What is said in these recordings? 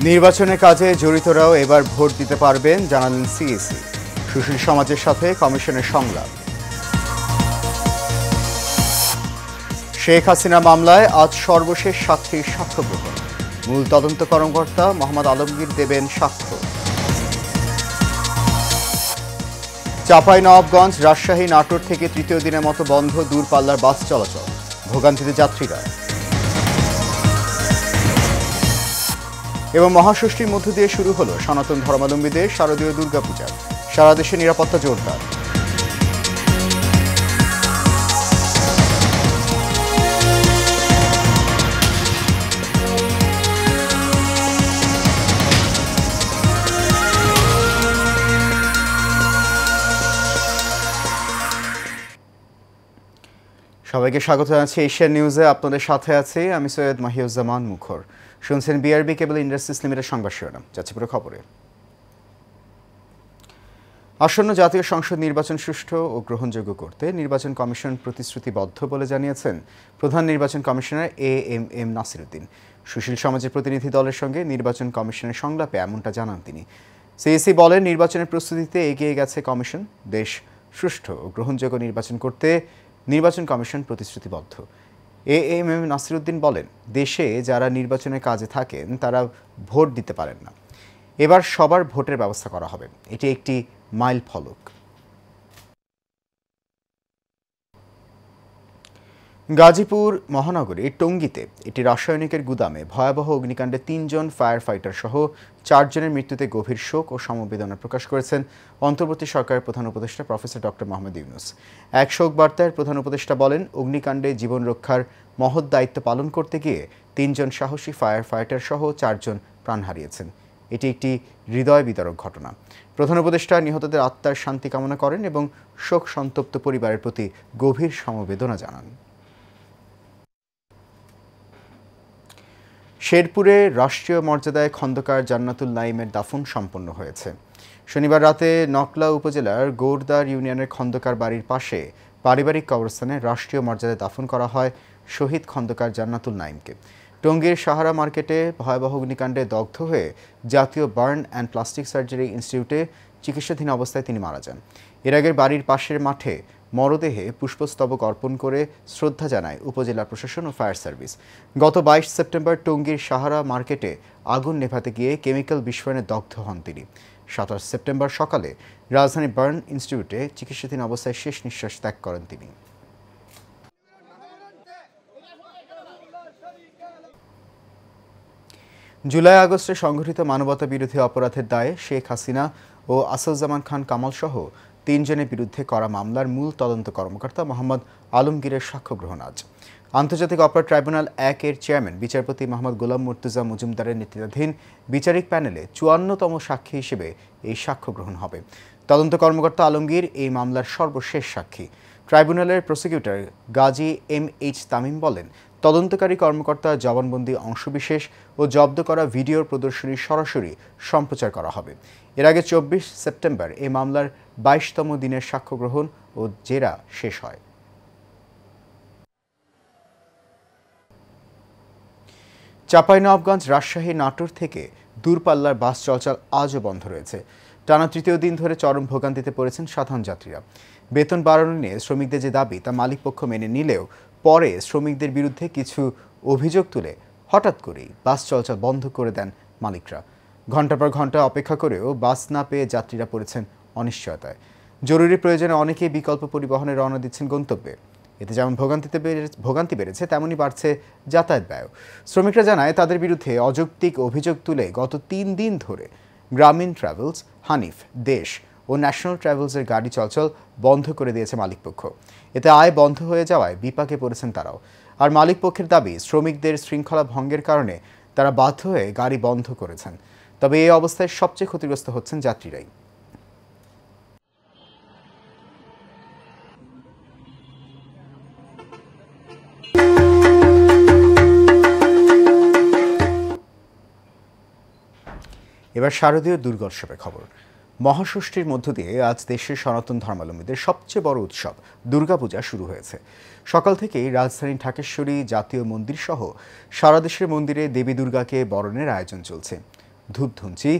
নির্বাচনের কাজে জড়িতরাও এবার ভোট দিতে পারবেন জানালেন সিএসি। সুশীল সমাজের সাথে কমিশনের সংলাপ। শেখ হাসিনা মামলায় আজ সর্বশেষ সাক্ষীর সাক্ষ্য গ্রহণ। মূল তদন্ত কর্মকর্তা মোহাম্মদ আলমগীর দেবেন সাক্ষ্য। চাঁপাইনবাবগঞ্জ, রাজশাহী, নাটোর থেকে তৃতীয় দিনের মতো বন্ধ দূরপাল্লার বাস চলাচল, ভোগান্তিতে যাত্রীরা। এবং মহাষষ্ঠীর মধ্য দিয়ে শুরু হলো সনাতন ধর্মাবলম্বীদের শারদীয় দুর্গাপূজা। সারা দেশে নিরাপত্তা জোরদার। সবাইকে স্বাগত জানাচ্ছি এশিয়ান নিউজে। আপনাদের সাথে আছি আমি সৈয়দ মাহিউজ্জামান মুখর। শুনছেন বিআরবি কেবল ইন্ডাস্ট্রিজ লিমিটেড সংবাদ শিরোনাম। যাচ্ছে পুরো খবরে। আসন্ন জাতীয় সংসদ নির্বাচন সুষ্ঠু ও গ্রহণযোগ্য করতে নির্বাচন কমিশন প্রতিশ্রুতিবদ্ধ বলে জানিয়েছেন প্রধান নির্বাচন কমিশনার এএমএম নাসিরউদ্দিন। সুশীল সমাজের প্রতিনিধি দলের সঙ্গে নির্বাচন কমিশনের সংলাপে এমনটা জানান তিনি। সিএসি বলেন, নির্বাচনের প্রস্তুতিতে এগিয়ে গেছে কমিশন। দেশ সুষ্ঠু ও গ্রহণযোগ্য নির্বাচন করতে নির্বাচন কমিশন প্রতিশ্রুতিবদ্ধ। এএমএম নাসিরউদ্দিন বলেন, দেশে যারা নির্বাচনের কাজে থাকেন তারা ভোট দিতে পারেন না। এবার সবার ভোটের ব্যবস্থা করা হবে। এটি একটি মাইল ফলক। গাজীপুর মহানগরীর টঙ্গীতে একটি রাসায়নিকের গুদামে ভয়াবহ অগ্নিকাণ্ডে ৩ জন ফায়ার ফাইটার সহ ৪ জনের মৃত্যুতে গভীর শোক ও সমবেদনা প্রকাশ করেছেন অন্তর্বর্তী সরকারের প্রধান উপদেষ্টা প্রফেসর ডক্টর মোহাম্মদ ইউনূস। এক শোক বার্তায় প্রধান উপদেষ্টা বলেন, অগ্নিকাণ্ডে জীবন রক্ষার মহৎ দায়িত্ব পালন করতে গিয়ে ৩ জন সাহসী ফায়ার ফাইটার সহ ৪ জন প্রাণ হারিয়েছেন। এটি একটি হৃদয় বিদারক ঘটনা। প্রধান উপদেষ্টা নিহতদের আত্মার শান্তি কামনা করেন এবং শোক সন্তপ্ত পরিবারের প্রতি গভীর সমবেদনা জানান। শেরপুরে রাষ্ট্রীয় মর্যাদায় খন্দকার জান্নাতুল নাইমের দাফন সম্পন্ন হয়েছে। শনিবার রাতে নকলা উপজেলার গৌরদার ইউনিয়নের খন্দকার বাড়ির পাশে পারিবারিক কবরস্থানে রাষ্ট্রীয় মর্যাদায় দাফন করা হয় শহীদ খন্দকার জান্নাতুল নাইমকে। টঙ্গীর সাহারা মার্কেটে ভয়াবহ অগ্নিকাণ্ডে দগ্ধ হয়ে জাতীয় বার্ন অ্যান্ড প্লাস্টিক সার্জারি ইনস্টিটিউটে চিকিৎসাধীন অবস্থায় তিনি মারা যান। এর আগে বাড়ির পাশের মাঠে মরদেহে পুষ্পস্তবক অর্পণ করে শ্রদ্ধা জানায় উপজেলা প্রশাসন ও ফায়ার সার্ভিস। গত ২২ সেপ্টেম্বর টঙ্গীর সাহারা মার্কেটে আগুন নেভাতে গিয়ে কেমিক্যাল বিস্ফোরণে দগ্ধ হন তিনি। ২৭ সেপ্টেম্বর সকালে রাজধানী বার্ন ইনস্টিটিউটে চিকিৎসাধীন অবস্থায় শেষ নিঃশ্বাস ত্যাগ করেন তিনি। জুলাই আগস্টে সংঘটিত মানবতা বিরোধী অপরাধের দায়ে শেখ হাসিনা ও আসাদুজ্জামান খান কামাল সহ ৩ জনের বিরুদ্ধে করা মামলার মূল তদন্ত কর্মকর্তা মোহাম্মদ আলমগীরের সাক্ষ্য গ্রহণ আজ। আন্তর্জাতিক অপরাধ ট্রাইব্যুনাল ১-এর চেয়ারম্যান বিচারপতি মোহাম্মদ গোলাম মুর্তুজা মজুমদারের নেতৃত্বাধীন বিচারিক প্যানেলে ৫৪তম সাক্ষী হিসেবে এই সাক্ষ্য গ্রহণ হবে। তদন্ত কর্মকর্তা আলমগীর এই মামলার সর্বশেষ সাক্ষী। ট্রাইব্যুনালের প্রসিকিউটর গাজী এম.এইচ. তামিম বলেন, তদন্তকারী কর্মকর্তা জবানবন্দি অংশবিশেষ ও জব্দ করা ভিডিওর প্রদর্শনী সরাসরি সম্প্রচার করা হবে। এর আগে ২৪ সেপ্টেম্বর এই মামলার ২২তম দিনের সাক্ষ্য গ্রহণ ও জেরা শেষ হয়। চাঁপাইনবাবগঞ্জ, রাজশাহী, নাটোর থেকে দূরপাল্লার বাস চলাচল আজও বন্ধ রয়েছে। টানা তৃতীয় দিন ধরে চরম ভোগান্তিতে পড়েছেন সাধারণ যাত্রীরা। বেতন বাড়ানো নিয়ে শ্রমিকদের যে দাবি তা মালিকপক্ষ মেনে নিলেও পরে শ্রমিকদের বিরুদ্ধে কিছু অভিযোগ তুলে হঠাৎ করেই বাস চলাচল বন্ধ করে দেন মালিকরা। ঘণ্টার পর ঘণ্টা অপেক্ষা করেও বাস না পেয়ে যাত্রীরা পড়েছেন অনিশ্চয়তায়। জরুরি প্রয়োজনে অনেকেই বিকল্প পরিবহনে রওনা দিচ্ছেন গন্তব্যে। এতে যেমন ভোগান্তি বেড়েছে, তেমনই বাড়ছে যাতায়াত ব্যয়। শ্রমিকরা জানায়, তাদের বিরুদ্ধে অযৌক্তিক অভিযোগ তুলে গত ৩ দিন ধরে গ্রামীণ ট্রাভেলস, হানিফ, দেশ ও ন্যাশনাল ট্রাভেলসের গাড়ি চলাচল বন্ধ করে দিয়েছে মালিকপক্ষ। এতে আয় বন্ধ হয়ে যাওয়ায় বিপাকে পড়েছেন তারাও। আর মালিকপক্ষের দাবি, শ্রমিকদের শৃঙ্খলা ভঙ্গের কারণে তারা বাধ্য হয়ে গাড়ি বন্ধ করেছেন। তবে এই অবস্থায় সবচেয়ে ক্ষতিগ্রস্ত হচ্ছেন যাত্রীরাই। এবার শারদীয় দুর্গোৎসবের খবর। মহাষষ্ঠীর মধ্য দিয়ে আজ দেশের সনাতন ধর্মাবলম্বীদের সবচেয়ে বড় উৎসব দুর্গাপূজা শুরু হয়েছে। সকাল থেকেই রাজধানীর ঢাকেশ্বরী জাতীয় মন্দির সহ সারা দেশের মন্দিরে দেবী দুর্গাকে বরণের আয়োজন চলছে। ধূপধুঞ্চি,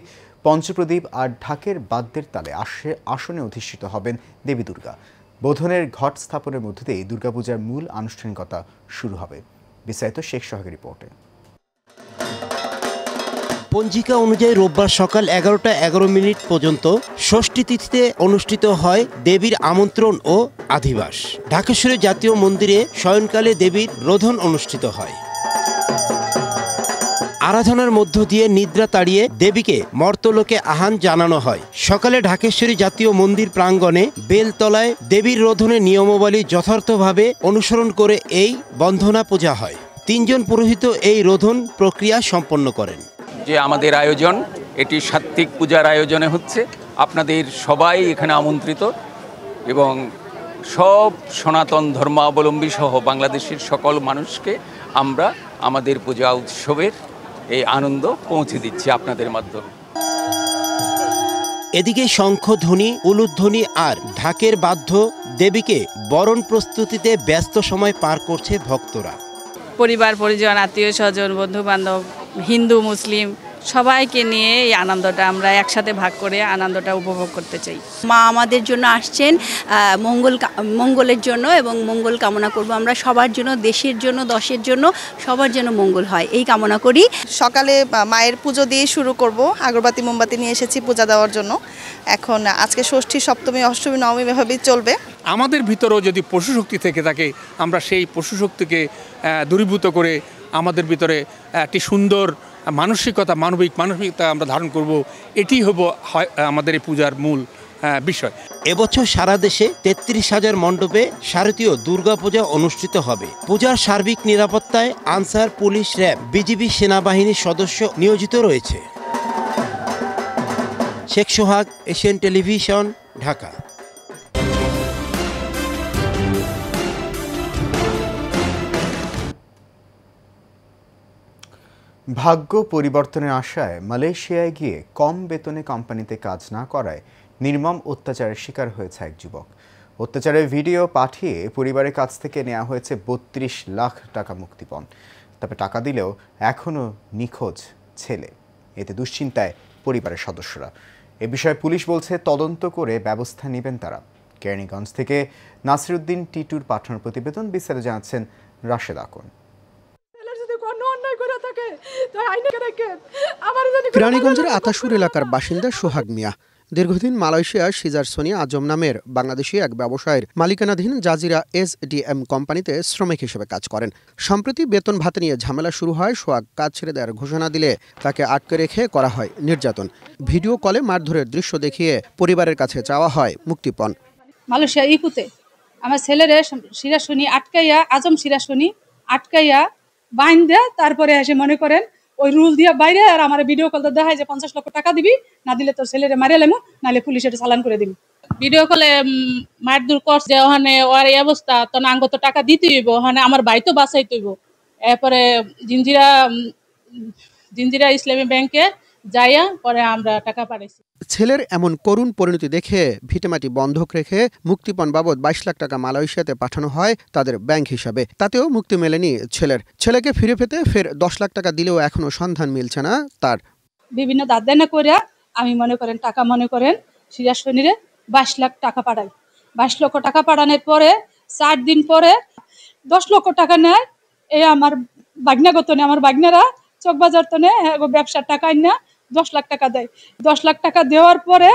পঞ্চপ্রদীপ আর ঢাকের বাদ্যের তালে আসনে অধিষ্ঠিত হবেন দেবী দুর্গা। বোধনের ঘট স্থাপনের মধ্য দিয়ে দুর্গাপূজার মূল আনুষ্ঠানিকতা শুরু হবে। বিস্তারিত শেখ সোহাগের রিপোর্টে। পঞ্জিকা অনুযায়ী রোববার সকাল 11:11 পর্যন্ত ষষ্ঠী তিথিতে অনুষ্ঠিত হয় দেবীর আমন্ত্রণ ও আধিবাস। ঢাকেশ্বরী জাতীয় মন্দিরে শয়নকালে দেবীর রোধন অনুষ্ঠিত হয়। আরাধনার মধ্য দিয়ে নিদ্রা তাড়িয়ে দেবীকে মর্তলোকে আহ্বান জানানো হয়। সকালে ঢাকেশ্বরী জাতীয় মন্দির প্রাঙ্গণে বেলতলায় দেবীর রোধনের নিয়মাবলী যথার্থভাবে অনুসরণ করে এই বন্দনা পূজা হয়। 3 জন পুরোহিত এই রোধন প্রক্রিয়া সম্পন্ন করেন। যে আমাদের আয়োজন এটি সাত্ত্বিক পূজার আয়োজনে হচ্ছে, আপনাদের সবাই এখানে আমন্ত্রিত এবং সব সনাতন ধর্মাবলম্বী সহ বাংলাদেশের সকল মানুষকে আমরা আমাদের পূজা উৎসবের এই আনন্দ পৌঁছে দিচ্ছি আপনাদের মাধ্যমে। এদিকে শঙ্খধ্বনি, উলুধ্বনি আর ঢাকের বাদ্য দেবীকে বরণ প্রস্তুতিতে ব্যস্ত সময় পার করছে ভক্তরা। পরিবার পরিজন, আত্মীয় স্বজন, বন্ধু বান্ধব, হিন্দু মুসলিম সবাইকে নিয়ে এই আনন্দটা আমরা একসাথে ভাগ করে আনন্দটা উপভোগ করতে চাই। মা আমাদের জন্য আসছেন মঙ্গলের জন্য, এবং মঙ্গল কামনা করব আমরা সবার জন্য, দেশের জন্য, দশের জন্য, সবার জন্য মঙ্গল হয় এই কামনা করি। সকালে মায়ের পুজো দিয়ে শুরু করব। আগরবাতি মোমবাতি নিয়ে এসেছি পূজা দেওয়ার জন্য। এখন আজকে ষষ্ঠী, সপ্তমী, অষ্টমী, নবমী এভাবেই চলবে। আমাদের ভিতরেও যদি পশু শক্তি থেকে থাকে, আমরা সেই পশু শক্তিকে দূরীভূত করে আমাদের ভিতরে একটি সুন্দর মানবিকতা আমরা ধারণ করব। এটি হবো আমাদের এই পূজার মূল বিষয়। এবছর সারা দেশে 33,000 মণ্ডপে শারদীয় দুর্গাপূজা অনুষ্ঠিত হবে। পূজার সার্বিক নিরাপত্তায় আনসার, পুলিশ, র্যাব, বিজিবি, সেনাবাহিনীর সদস্য নিয়োজিত রয়েছে। শেখ সোহাগ, এশিয়ান টেলিভিশন, ঢাকা। ভাগ্য পরিবর্তনের আশায় মালয়েশিয়ায় গিয়ে কম বেতনে কোম্পানিতে কাজ না করায় নির্মম অত্যাচারের শিকার হয়েছে এক যুবক। অত্যাচারের ভিডিও পাঠিয়ে পরিবারের কাছ থেকে নেওয়া হয়েছে 32 লাখ টাকা মুক্তিপণ। তবে টাকা দিলেও এখনও নিখোঁজ ছেলে। এতে দুশ্চিন্তায় পরিবারের সদস্যরা। এ বিষয়ে পুলিশ বলছে তদন্ত করে ব্যবস্থা নেবেন তারা। কেরানীগঞ্জ থেকে নাসিরউদ্দিন টিটুর পাঠানোর প্রতিবেদন। বিস্তারিত জানাচ্ছেন রাশেদ আকন। কেরানীগঞ্জের আতাসুর এলাকার বাসিন্দা সোহাগ মিয়া দীর্ঘদিন মালয়েশিয়ার সিজার সোনি আজম নামের বাংলাদেশি এক ব্যবসায়ের মালিকানাধীন জাজিরা SDM কোম্পানিতে শ্রমিক হিসেবে কাজ করেন। সম্প্রতি বেতন ভাতা নিয়ে ঝামেলা শুরু হয়। সোহাগ কাজ ছেড়ে দেওয়ার ঘোষণা দিলে তাকে আটকে রেখে করা হয় নির্যাতন। ভিডিও কলে মারধরের দৃশ্য দেখিয়ে পরিবারের কাছে চাওয়া হয় মুক্তিপণ। মালয়েশিয়া ইকুতে আমার ছেলের সিরা শুনি আটকাইয়া, আজম সিরা শুনি আটকাইয়া বাইন দেয়, তারপরে এসে মনে করেন ওই রুল দিয়ে বাইরে আর আমার ভিডিও কল দেখায় যে 50 লক্ষ টাকা দিবি, না দিলে তোর ছেলেরে মারিয়ে লেমু, নাহলে পুলিশের চালান করে দিবি। ভিডিও কলে মারধর করছে, ওখানে ওর এই অবস্থা, তো আঙ্গ তো টাকা দিতে হইব, ওখানে আমার ভাই তো বাঁচাইতে হইব। এরপরে জিঞ্জিরা ইসলামী ব্যাংকে যাইয়া পরে আমরা টাকা পাঠাইছি। ছেলের এমন করুণ পরিণতি দেখে ভিটেমাটি বন্ধক রেখে মুক্তিপণ বাবদ 22 লাখ টাকা মালয়েশিয়াতে পাঠানো হয় তাদের ব্যাংক হিসাবে। তাতেও মুক্তি মেলেনি ছেলেকে ফিরে পেতে ফের 10 লাখ টাকা দিলেও এখনো সন্ধান মিলছে না তার। বিভিন্ন দাদানা করে আমি মনে করেন টাকা সিরাজ শনিরে 22 লাখ টাকা পাঠাই। 22 লক্ষ টাকা পাঠানোর পরে 4 দিন পরে 10 লক্ষ টাকা নেয়। এই আমার বাগনাগত নেই, আমার বাগনারা চকবাজার তো নেই, ব্যবসার টাকা না 10 লাখ টাকা দেয়। 10 লাখ টাকা দেওয়ার পরে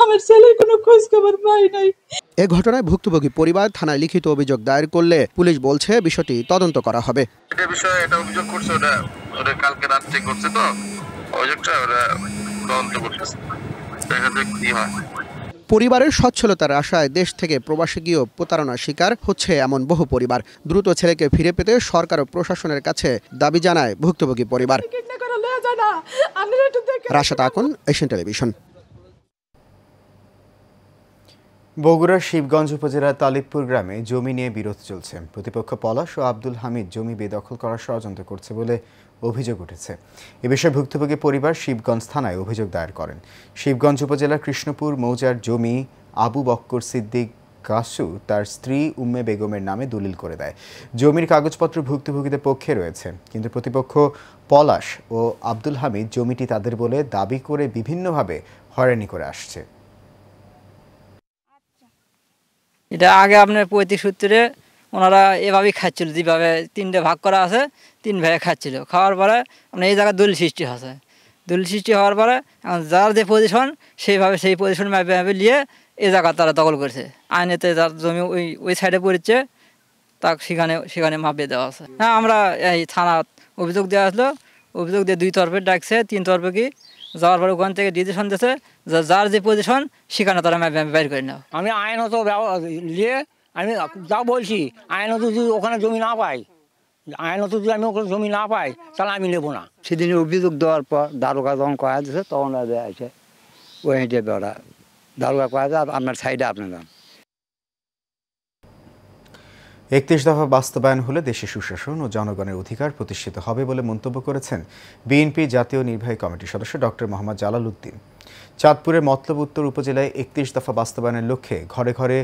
আমার ছেলের কোনো খোঁজ খবর পাই নাই। এ ঘটনায় ভুক্তভোগী পরিবার থানায় লিখিত অভিযোগ দায়ের করলে পুলিশ বলছে বিষয়টি তদন্ত করা হবে। এটা অভিযোগ করছে, ওটা কালকে রাত্রে করছে, তো অভিযোগটা ওরা তদন্ত করতেছে, দেখা যাক কি হয়। পরিবারের সচ্ছলতার আশায় দেশ থেকে প্রবাসে গিয়েও প্রতারণার শিকার হচ্ছে এমন বহু পরিবার। দ্রুত ছেলেকে ফিরে পেতে সরকার ও প্রশাসনের কাছে দাবি জানায় ভুক্তভোগী পরিবার। Rashed Akon, Asian television. বগুড়ার শিবগঞ্জ উপজেলার তালিবপুর গ্রামে জমি নিয়ে বিরোধ চলছে। প্রতিপক্ষ পলাশ ও আব্দুল হামিদ জমি বেদখল করার ষড়যন্ত্র করছে বলে অভিযোগ উঠেছে। এ বিষয়ে ভুক্তভোগী পরিবার শিবগঞ্জ থানায় অভিযোগ দায়ের করেন। শিবগঞ্জ উপজেলার কৃষ্ণপুর মৌজার জমি আবু বক্কর সিদ্দিক কাসু তার স্ত্রী উম্মে বেগমের নামে দলিল করে দেয়। জমির কাগজপত্র ভুক্তভোগীদের পক্ষে রয়েছে, কিন্তু প্রতিপক্ষ পলাশ ও আব্দুল হামিদ জমিটি তাদের বলে দাবি করে বিভিন্নভাবে হয়রানি করে আসছে। এটা আগে আপনার 35 সূত্রে ওনারা এভাবেই খাচ্ছিল, যেভাবে 3টে ভাগ করা আছে 3 ভাগে খাচ্ছিল। খাওয়ার পরে আপনার এই জায়গায় দলিল সৃষ্টি হয়েছে। দলিল সৃষ্টি হওয়ার পরে এখন যার যে পজিশন সেইভাবে সেই পজিশন ভাবে নিয়ে এই জায়গা তারা দখল করেছে। আইনেতে যার জমি ওই সাইডে পড়ছে তাকে সেখানে মাপিয়ে দেওয়া আছে। হ্যাঁ, আমরা এই থানা অভিযোগ দেওয়া আসলো, অভিযোগ দিয়ে 2 তরফে ডাকছে, 3 তরফে কি যাওয়ার পরে ওখান থেকে ডিসিশন দিয়েছে যার যে পজিশন সেখানে তারা বাইর করে নেওয়া। আমি আইনত নিয়ে আমি যা বলছি, আইনত যদি ওখানে জমি না পাই, আইনত যদি আমি ওখানে জমি না পাই তাহলে আমি নেবো না। সেদিন অভিযোগ দেওয়ার পর দারোগা যখন কয়া দিয়েছে তখন আছে ওই হিসেবে ওরা দারোগা কয়া যায় আপনার সাইডে আপনার নাম। 31 দফা বাস্তবায়ন হলে দেশে সুশাসন ও জনগণের অধিকার প্রতিষ্ঠিত হবে বলে মন্তব্য করেছেন বিএনপি জাতীয় নির্বাহী কমিটির সদস্য ডক্টর মোহাম্মদ জালাল উদ্দিন। চাঁদপুরের মতলব উত্তর উপজেলায় 31 দফা বাস্তবায়নের লক্ষ্যে ঘরে ঘরে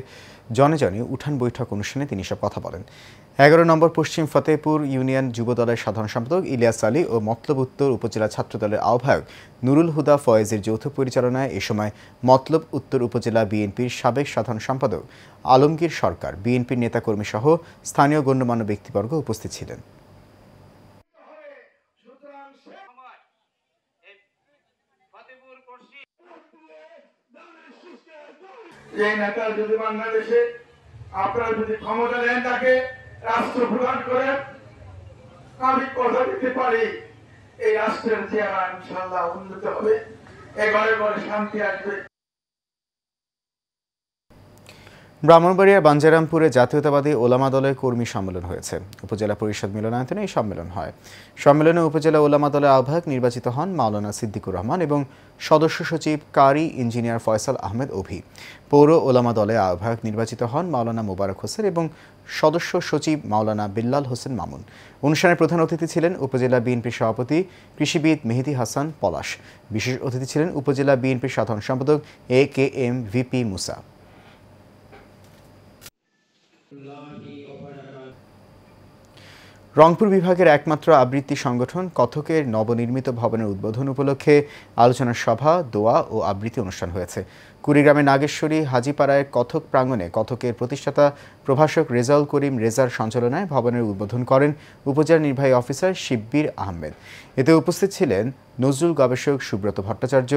জনে জনে উঠান বৈঠক অনুষ্ঠানে তিনি সব কথা বলেন। 11 নম্বর পশ্চিম ফতেহপুর ইউনিয়ন যুব দলের সাধারণ সম্পাদক ইলিয়াস আলী ও মতলব উত্তর উপজেলা ছাত্র দলের আহ্বায়ক নুরুল হুদা ফয়েজের যৌথ পরিচালনায় এ সময় মতলব উত্তর উপজেলা বিএনপির সাবেক সাধারণ সম্পাদক আলমগীর সরকার, বিএনপির নেতাকর্মী সহ স্থানীয় গণ্যমান্য ব্যক্তিবর্গ উপস্থিত ছিলেন। এই নেতা যদি বাংলাদেশে আপনারা যদি ক্ষমতা দেন, তাকে রাষ্ট্র প্রদান করেন, আমি কথা দিতে পারি এই রাষ্ট্রের চেহারা ইনশাআল্লাহ উন্নত হবে, এ ঘরে ঘরে শান্তি আসবে। ব্রাহ্মণবাড়িয়ার বাঞ্জারামপুরে জাতীয়তাবাদী ওলামা দলের কর্মী সম্মেলন হয়েছে। উপজেলা পরিষদ মিলনায়তনে এই সম্মেলন হয়। সম্মেলনে উপজেলা ওলামা দলের আহ্বায়ক নির্বাচিত হন মাওলানা সিদ্দিকুর রহমান এবং সদস্য সচিব কারি ইঞ্জিনিয়ার ফয়সাল আহমেদ অভি। পৌর ওলামা দলের আহ্বায়ক নির্বাচিত হন মাওলানা মোবারক হোসেন এবং সদস্য সচিব মাওলানা বিল্লাল হোসেন মামুন। অনুষ্ঠানের প্রধান অতিথি ছিলেন উপজেলা বিএনপির সভাপতি কৃষিবিদ মেহেদী হাসান পলাশ। বিশেষ অতিথি ছিলেন উপজেলা বিএনপির সাধারণ সম্পাদক AKM ভিপি মুসা। রংপুর বিভাগের একমাত্র আবৃত্তি সংগঠন কথকের নবনির্মিত ভবনের উদ্বোধন উপলক্ষে আলোচনা সভা, দোয়া ও আবৃত্তি অনুষ্ঠান হয়েছে। কুড়িগ্রামের নাগেশ্বরী হাজিপাড়ায় কথক প্রাঙ্গণে কথকের প্রতিষ্ঠাতা প্রভাষক রেজাউল করিম রেজার সঞ্চালনায় ভবনের উদ্বোধন করেন উপজেলা নির্বাহী অফিসার শিব্বির আহমেদ। এতে উপস্থিত ছিলেন নজরুল গবেষক সুব্রত ভট্টাচার্য,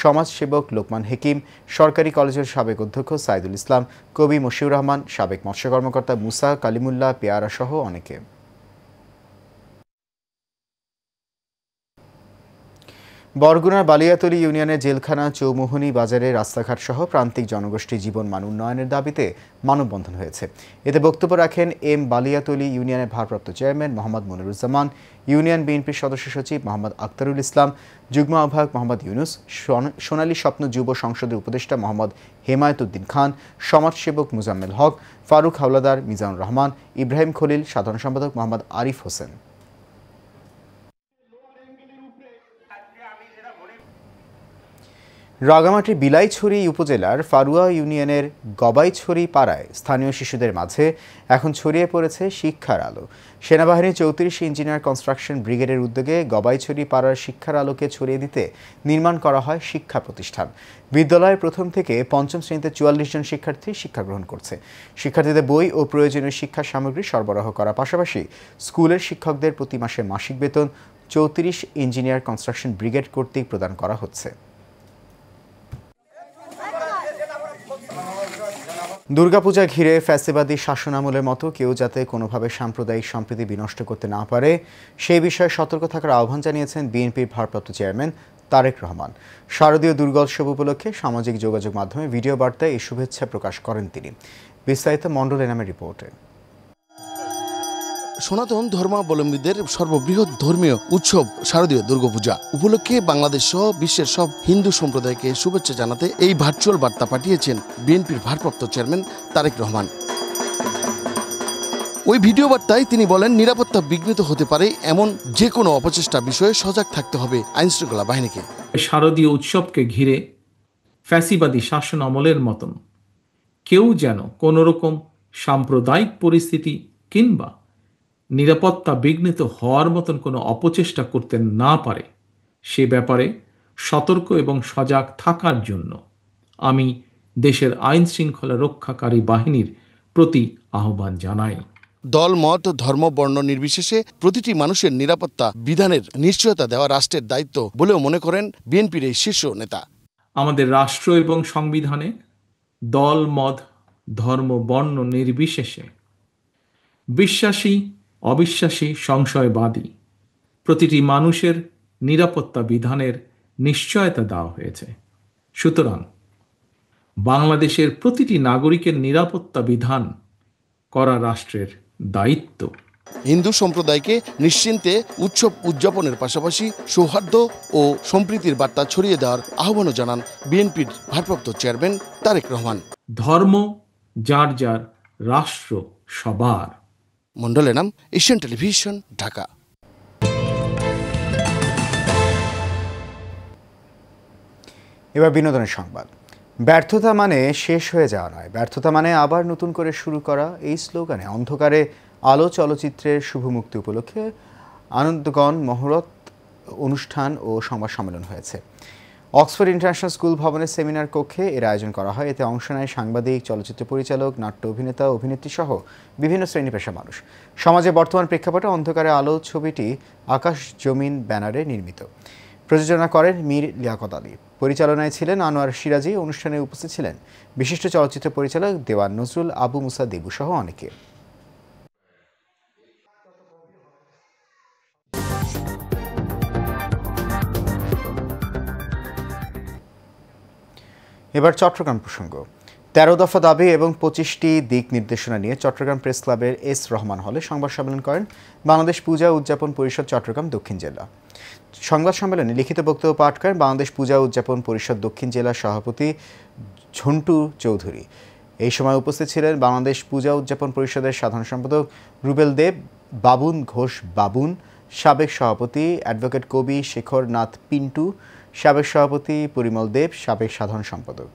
সমাজসেবক লোকমান হেকিম, সরকারি কলেজের সাবেক অধ্যক্ষ সাইদুল ইসলাম, কবি মশিউর রহমান, সাবেক মৎস্য কর্মকর্তা মুসা কালিমুল্লাহ পেয়ারা সহ অনেকে। বরগুনার বালিয়াতলী ইউনিয়নের জেলখানা, চৌমুহনী বাজারে রাস্তাঘাট সহ প্রান্তিক জনগোষ্ঠী জীবনমান উন্নয়নের দাবিতে মানববন্ধন হয়েছে। এতে বক্তব্য রাখেন বালিয়াতলী ইউনিয়নের ভারপ্রাপ্ত চেয়ারম্যান মোহাম্মদ মনিরুজ্জামান, ইউনিয়ন বিএনপির সদস্য সচিব মোহাম্মদ আক্তারুল ইসলাম, যুগ্ম আহ্বায়ক মোহাম্মদ ইউনুস, সোনালী স্বপ্ন যুব সংসদের উপদেষ্টা মোহাম্মদ হেমায়েত উদ্দিন খান, সমাজসেবক মুজাম্মেল হক, ফারুক হাওলাদার, মিজানুর রহমান, ইব্রাহিম খলিল, সাধারণ সম্পাদক মোহাম্মদ আরিফ হোসেন। রাঙামাটির বিলাইছড়ি উপজেলার ফারুয়া ইউনিয়নের গবাইছড়ি পাড়ায় স্থানীয় শিশুদের মাঝে এখন ছড়িয়ে পড়েছে শিক্ষার আলো। সেনাবাহিনীর 34 ইঞ্জিনিয়ার কনস্ট্রাকশন ব্রিগেডের উদ্যোগে গবাইছড়ি পাড়ার শিক্ষার আলোকে ছড়িয়ে দিতে নির্মাণ করা হয় শিক্ষা প্রতিষ্ঠান। বিদ্যালয়ে প্রথম থেকে পঞ্চম শ্রেণীতে 44 জন শিক্ষার্থী শিক্ষা গ্রহণ করছে। শিক্ষার্থীদের বই ও প্রয়োজনীয় শিক্ষা সামগ্রী সরবরাহ করার পাশাপাশি স্কুলের শিক্ষকদের প্রতি মাসে মাসিক বেতন 34 ইঞ্জিনিয়ার কনস্ট্রাকশন ব্রিগেড কর্তৃক প্রদান করা হচ্ছে। দুর্গাপূজা ঘিরে ফ্যাসিবাদী শাসনামলের মতো কেউ যাতে কোনোভাবে সাম্প্রদায়িক সম্প্রীতি বিনষ্ট করতে না পারে সেই বিষয়ে সতর্ক থাকার আহ্বান জানিয়েছেন বিএনপির ভারপ্রাপ্ত চেয়ারম্যান তারেক রহমান। শারদীয় দুর্গোৎসব উপলক্ষে সামাজিক যোগাযোগ মাধ্যমে ভিডিও বার্তায় এই শুভেচ্ছা প্রকাশ করেন তিনি। বিস্তারিত মণ্ডল এনামের রিপোর্টে। সনাতন ধর্মাবলম্বীদের সর্ববৃহৎ ধর্মীয় উৎসব শারদীয় দুর্গাপূজা উপলক্ষে বাংলাদেশ সহ বিশ্বের সব হিন্দু সম্প্রদায়কে শুভেচ্ছা জানাতে এই ভার্চুয়াল বার্তা পাঠিয়েছেন বিএনপির ভারপ্রাপ্ত চেয়ারম্যান তারেক রহমান। ওই ভিডিও বার্তায় তিনি বলেন, নিরাপত্তা বিঘ্নিত হতে পারে এমন যে কোনো অপচেষ্টা বিষয়ে সজাগ থাকতে হবে আইনশৃঙ্খলা বাহিনীকে। শারদীয় উৎসবকে ঘিরে ফ্যাসিবাদী শাসন আমলের মতন কেউ যেন কোনোরকম সাম্প্রদায়িক পরিস্থিতি কিংবা নিরাপত্তা বিঘ্নিত হওয়ার মতন কোনো অপচেষ্টা করতে না পারে সে ব্যাপারে সতর্ক এবং সজাগ থাকার জন্য আমি দেশের আইন শৃঙ্খলা রক্ষাকারী বাহিনীর প্রতি আহ্বান জানাই। দল, মত, ধর্ম, বর্ণ নির্বিশেষে প্রতিটি মানুষের নিরাপত্তা বিধানের নিশ্চয়তা দেওয়া রাষ্ট্রের দায়িত্ব বলেও মনে করেন বিএনপির এই শীর্ষ নেতা। আমাদের রাষ্ট্র এবং সংবিধানে দল, মত, ধর্ম, বর্ণ নির্বিশেষে বিশ্বাসী, অবিশ্বাসী, সংশয়বাদী প্রতিটি মানুষের নিরাপত্তা বিধানের নিশ্চয়তা দেওয়া হয়েছে। সুতরাং বাংলাদেশের প্রতিটি নাগরিকের নিরাপত্তা বিধান করা রাষ্ট্রের দায়িত্ব। হিন্দু সম্প্রদায়কে নিশ্চিন্তে উৎসব উদযাপনের পাশাপাশি সৌহার্দ্য ও সম্প্রীতির বার্তা ছড়িয়ে দেওয়ার আহ্বানও জানান বিএনপির ভারপ্রাপ্ত চেয়ারম্যান তারেক রহমান। ধর্ম যার যার, রাষ্ট্র সবার। Mondal Enam, Asian television, Dhaka. এবার বিনোদনের সংবাদ। ব্যর্থতা মানে শেষ হয়ে যাওয়া নয়, ব্যর্থতা মানে আবার নতুন করে শুরু করা। এই স্লোগানে অন্ধকারে আলো চলচ্চিত্রের শুভ মুক্তি উপলক্ষে আনন্দগণ মহরত অনুষ্ঠান ও সংবাদ সম্মেলন হয়েছে। অক্সফোর্ড ইন্টারন্যাশনাল স্কুল ভবনের সেমিনার কক্ষে এর আয়োজন করা হয়। এতে অংশ নেয় সাংবাদিক, চলচ্চিত্র পরিচালক, নাট্য অভিনেতা, অভিনেত্রী সহ বিভিন্ন শ্রেণী পেশার মানুষ। সমাজে বর্তমান প্রেক্ষাপটে অন্ধকারে আলো ছবিটি আকাশ জমিন ব্যানারে নির্মিত। প্রযোজনা করেন মীর লিয়াকত আলী, পরিচালনায় ছিলেন আনোয়ার সিরাজি। অনুষ্ঠানে উপস্থিত ছিলেন বিশিষ্ট চলচ্চিত্র পরিচালক দেওয়ান নজরুল, আবু মুসা দেবু সহ অনেকে। এবার চট্টগ্রাম প্রসঙ্গ। 13 দফা দাবি এবং 25টি দিক নির্দেশনা নিয়ে চট্টগ্রাম প্রেস ক্লাবের এস রহমান হলে সংবাদ সম্মেলন করেন বাংলাদেশ পূজা উদযাপন পরিষদ চট্টগ্রাম দক্ষিণ জেলা। সংবাদ সম্মেলনে লিখিত বক্তব্য পাঠ করেন বাংলাদেশ পূজা উদযাপন পরিষদ দক্ষিণ জেলার সভাপতি ঝন্টু চৌধুরী। এই সময় উপস্থিত ছিলেন বাংলাদেশ পূজা উদযাপন পরিষদের সাধারণ সম্পাদক রুবেল দেব, বাবুন ঘোষ বাবুন, সাবেক সভাপতি অ্যাডভোকেট কবি শেখর নাথ পিন্টু, সাবেক সভাপতি পরিমল দেব, সাবেক সাধারণ সম্পাদক।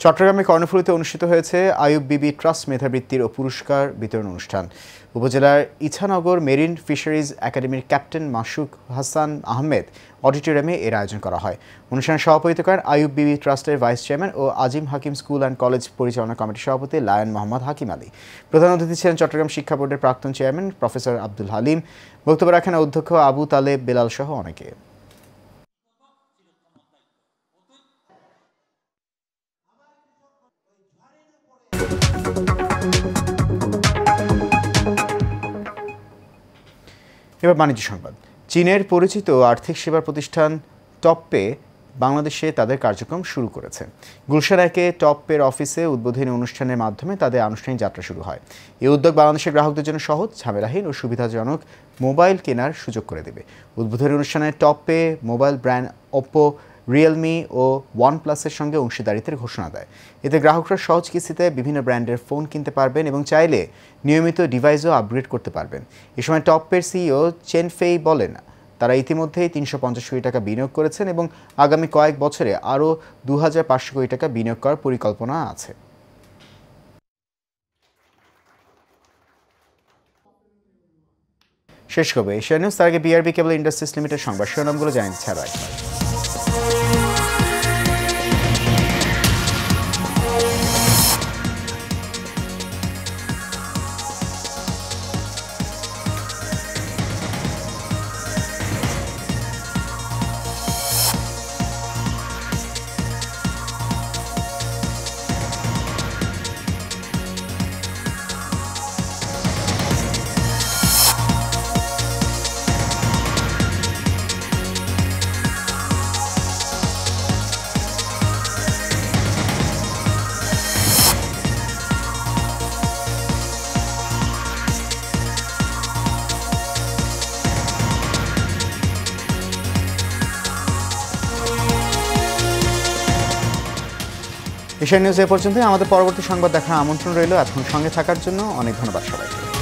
চট্টগ্রামে কর্ণফুলীতে অনুষ্ঠিত হয়েছে আইয়ুব বিবি ট্রাস্ট মেধাবৃত্তির ও পুরস্কার বিতরণ অনুষ্ঠান। উপজেলার ইছানগর মেরিন ফিশারিজ একাডেমির ক্যাপ্টেন মাসুক হাসান আহমেদ অডিটোরিয়ামে এর আয়োজন করা হয়। অনুষ্ঠানে সভাপতিত্ব করেন আইয়ুব বিবি ট্রাস্টের ভাইস চেয়ারম্যান ও Azim Hakim school and college পরিচালনা কমিটির সভাপতি লায়ন মোহাম্মদ হাকিম আলী। প্রধান অতিথি ছিলেন চট্টগ্রাম শিক্ষা বোর্ডের প্রাক্তন চেয়ারম্যান প্রফেসর আব্দুল হালিম। বক্তব্য রাখেন অধ্যক্ষ আবু তালেব বেলাল সহ অনেকে। এবার বাণিজ্য সংবাদ। চীনের পরিচিত আর্থিক সেবার প্রতিষ্ঠান টপপে বাংলাদেশে তাদের কার্যক্রম শুরু করেছে। গুলশান 1-এ টপপের অফিসে উদ্বোধনী অনুষ্ঠানের মাধ্যমে তাদের আনুষ্ঠানিক যাত্রা শুরু হয়। এই উদ্যোগ বাংলাদেশের গ্রাহকদের জন্য সহজ, ঝামেলাহীন ও সুবিধাজনক মোবাইল কেনার সুযোগ করে দেবে। উদ্বোধনী অনুষ্ঠানে টপপে মোবাইল ব্র্যান্ড ওপ্পো, রিয়েলমি ও ওয়ানপ্লাসের সঙ্গে অংশীদারিত্বের ঘোষণা দেয়। এতে গ্রাহকরা সহজ কিস্তিতে বিভিন্ন ব্র্যান্ডের ফোন কিনতে পারবেন এবং চাইলে নিয়মিত ডিভাইসও আপগ্রেড করতে পারবেন। এ সময় টপপের সিইও চেন ফেই বলেন, তারা ইতিমধ্যেই 350 কোটি টাকা বিনিয়োগ করেছেন এবং আগামী কয়েক বছরে আরও 2500 কোটি টাকা বিনিয়োগ করার পরিকল্পনা আছে। শেষ করবে এশিয়া নিউজ। তার আগে বিআরবি কেবল ইন্ডাস্ট্রিজ লিমিটেড সংবাদ শিরোনামগুলো জানিয়ে দিচ্ছে আরও একবার। এশিয়া নিউজ এ পর্যন্ত। আমাদের পরবর্তী সংবাদ দেখার আমন্ত্রণ রইল। এতক্ষণ সঙ্গে থাকার জন্য অনেক ধন্যবাদ সবাইকে।